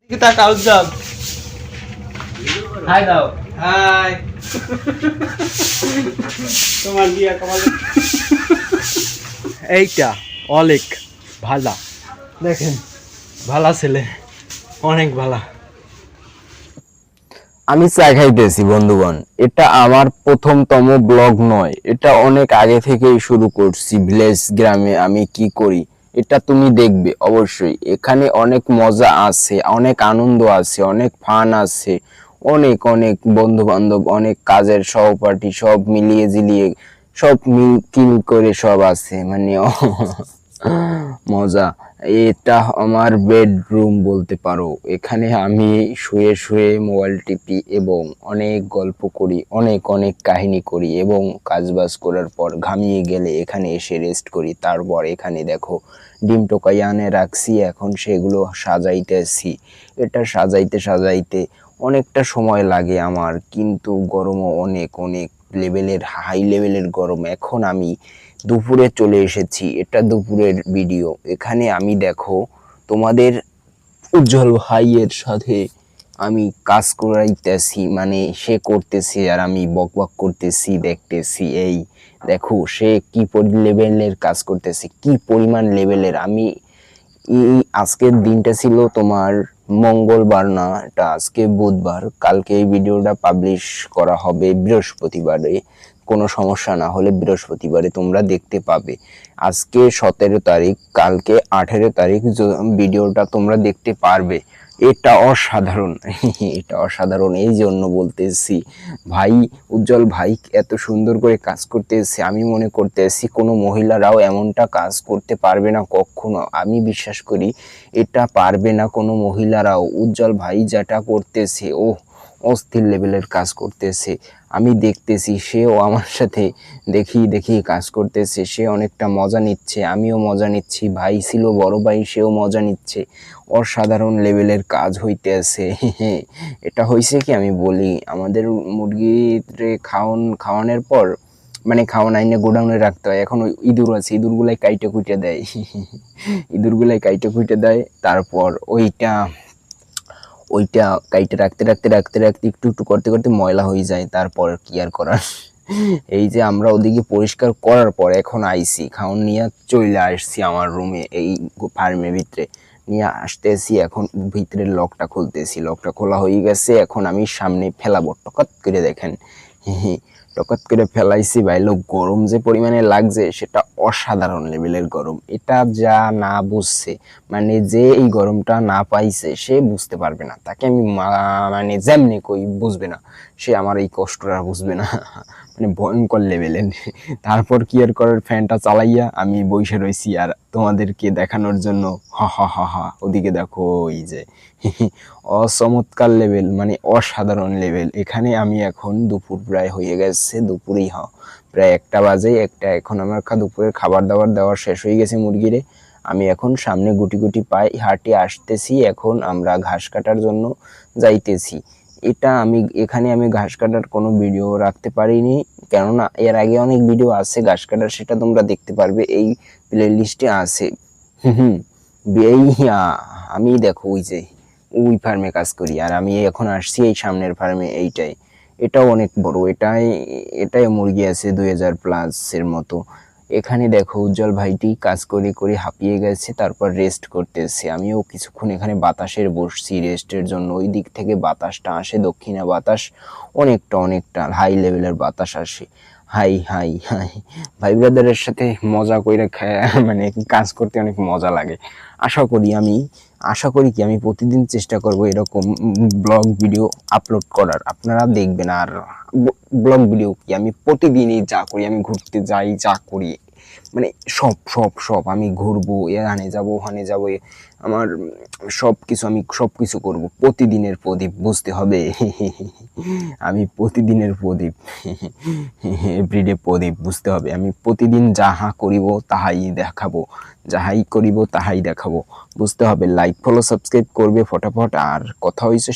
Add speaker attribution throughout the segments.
Speaker 1: kita kau jam. Hai tau. Hai. Tomar dia kamal. এইটা অনেক ভালা দেখেন ভালা ছেলে অনেক ভালা।
Speaker 2: আমি চা খাইতেছি বন্ধুগণ। এটা আমার প্রথমতম ব্লগ নয়, এটা অনেক আগে থেকেই শুরু করছি। ভিলেজ গ্রামে আমি কি করি এটা তুমি দেখবে অবশ্যই। এখানে অনেক মজা আছে, অনেক আনন্দ আছে, অনেক ফান আছে, অনেক অনেক বন্ধু বান্ধব, অনেক কাজের সহপাঠী, সব মিলিয়ে ঝিলিয়ে সব মিল করে সব আছে মানে মজা। এটা আমার বেডরুম বলতে পারো। এখানে আমি শুয়ে শুয়ে মোবাইল টিপি এবং অনেক গল্প করি, অনেক অনেক কাহিনী করি এবং কাজবাজ করার পর ঘামিয়ে গেলে এখানে এসে রেস্ট করি। তারপর এখানে দেখো ডিম টোকাই আনে রাখছি, এখন সেগুলো সাজাইতেছি। এটা সাজাইতে সাজাইতে অনেকটা সময় লাগে আমার, কিন্তু গরমও অনেক অনেক লেভেলের, হাই লেভেলের গরম। এখন আমি দুপুরে চলে এসেছি, এটা দুপুরের ভিডিও। এখানে আমি দেখো তোমাদের উজ্জ্বল ভাইয়ের সাথে আমি কাজ করাইতেছি, মানে সে করতেছে আর আমি বক বক করতেছি, দেখতেছি। এই দেখো সে কি লেভেলের কাজ করতেছে, কি পরিমাণ লেভেলের। আমি আজকের দিনটা ছিল তোমার মঙ্গলবার, না এটা আজকে বুধবার। কালকে এই ভিডিওটা পাবলিশ করা হবে বৃহস্পতিবারে, কোনো সমস্যা না হলে বৃহস্পতিবারে তোমরা দেখতে পাবে। আজকে 17 তারিখ, কালকে 18 তারিখ ভিডিওটা তোমরা দেখতে পারবে। এটা অসাধারণ এটা অসাধারণ, এই জন্য বলতেছি ভাই উজ্জ্বল ভাই এত সুন্দর করে কাজ করতেছে। আমি মনে করতেছি কোনো মহিলারাও এমনটা কাজ করতে পারবে না কখনো। আমি বিশ্বাস করি এটা পারবে না কোনো মহিলারাও। উজ্জ্বল ভাই যেটা করতেছে ও অস্থির লেভেলের কাজ করতেছে। আমি দেখতেছি সেও আমার সাথে দেখি দেখি কাজ করতেছে, সে অনেকটা মজা নিচ্ছে, আমিও মজা নিচ্ছি। ভাই ছিল বড় ভাই, সেও মজা নিচ্ছে। অসাধারণ লেভেলের কাজ হইতেছে এটা হয়েছে কি আমি বলি, আমাদের মুরগিরে খাওয়ানোর পর মানে খাওয়ান আইনে গোডাউনে রাখতে হয়। এখন ওই ইঁদুর আছে, ইঁদুরগুলাই কাইটে কুইটে দেয় ইঁদুরগুলাই কাইটে কুইটে দেয়। তারপর ওইটা কাইটে রাখতে রাখতে রাখতে রাখতে একটু একটু করতে করতে ময়লা হয়ে যায়। তারপর কি আর করার এই যে আমরা ওদিকে পরিষ্কার করার পর এখন আইসি খাওন নিয়ে চলে আসছি আমার রুমে, এই ফার্মের ভিতরে নিয়ে আসতেছি। এখন ভিতরের লকটা খুলতেছি, লকটা খোলা হয়ে গেছে। এখন আমি সামনে ফেলাবো, টকাত করে দেখেন টকাত করে ফেলাইছি। ভাই লোক গরম যে পরিমাণে লাগছে সেটা অসাধারণ লেভেলের গরম। এটা যা না বুঝছে, মানে যে এই গরমটা না পাইছে সে বুঝতে পারবে না। তাকে আমি মানে যেমনি কই বুঝবে না, সে আমার এই কষ্টটা বুঝবে না মানে ভয়ঙ্কর লেভেলের। তারপর কি আর করার, ফ্যানটা চালাইয়া আমি বসে রয়েছি আর তোমাদেরকে দেখানোর জন্য হা হা হা হা। ওদিকে দেখো ওই যে অচমৎকার লেভেল, মানে অসাধারণ লেভেল। এখানে আমি এখন দুপুর প্রায় হয়ে গেছে, দুপুরেই প্রায় 1টা বাজে। একটা এখন আমার দুপুরের খাবার দাবার দেওয়া শেষ হয়ে গেছে মুরগিরে। আমি এখন সামনে গুটি গুটি পায়ে হাঁটি আসতেছি। এখন আমরা ঘাস কাটার জন্য যাইতেছি। এটা আমি এখানে আমি ঘাস কাটার কোনো ভিডিও রাখতে পারিনি, কেননা এর আগে অনেক ভিডিও আছে ঘাস কাটার, সেটা তোমরা দেখতে পারবে, এই প্লে লিস্টে আছে। এই আমি দেখো ওই যে ওই ফার্মে কাজ করি আর আমি এখন আসছি এই সামনের ফার্মে। এটাও অনেক বড়, এটাই মুরগি আছে 2000+ এর মতো। এখানে দেখো উজ্জ্বল ভাইটি কাজ করে করে হাঁপিয়ে গেছে, তারপর রেস্ট করতেছে। আমিও কিছুক্ষণ এখানে বাতাসের বসছি রেস্টের জন্য। ওই দিক থেকে বাতাসটা আসে, দক্ষিণা বাতাস, অনেকটা হাই লেভেলের বাতাস আসে। হাই হাই হাই ভাই ব্রাদারের সাথে মজা কইরা মানে কাজ করতে অনেক মজা লাগে। আশা করি কি আমি প্রতিদিন চেষ্টা করব এরকম ব্লগ ভিডিও আপলোড করার, আপনারা দেখবেন। আর ব্লগ ভিডিও কি আমি প্রতিদিনই যা করি, আমি ঘুরতে যাই, যা করি মানে সব সব সব আমি ঘুরবো, এখানে যাবো ওখানে যাবো, আমার আমি সব কিছু করবো। প্রতিদিনের প্রদীপ বুঝতে হবে আমি প্রতিদিনের প্রদীপ এভরিডে প্রদীপ বুঝতে হবে। আমি প্রতিদিন যাহা করিব তাহাই দেখাবো, যাহাই করিব তাহাই দেখাবো, বুঝতে হবে। লাইক ফলো সাবস্ক্রাইব করবে ফটাফট। আর কথা হয়েছে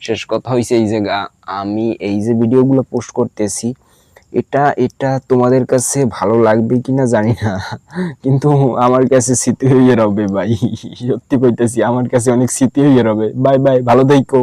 Speaker 2: শেষ কথা হয়েছে এই জায়গা, আমি এই যে ভিডিওগুলো পোস্ট করতেছি এটা এটা তোমাদের কাছে ভালো লাগবে কিনা জানি না, কিন্তু আমার কাছে স্মৃতি হয়ে রবে ভাই, সত্যি কইতেছি, আমার কাছে অনেক স্মৃতি হয়ে রবে। বাই বাই, ভালো থেকো।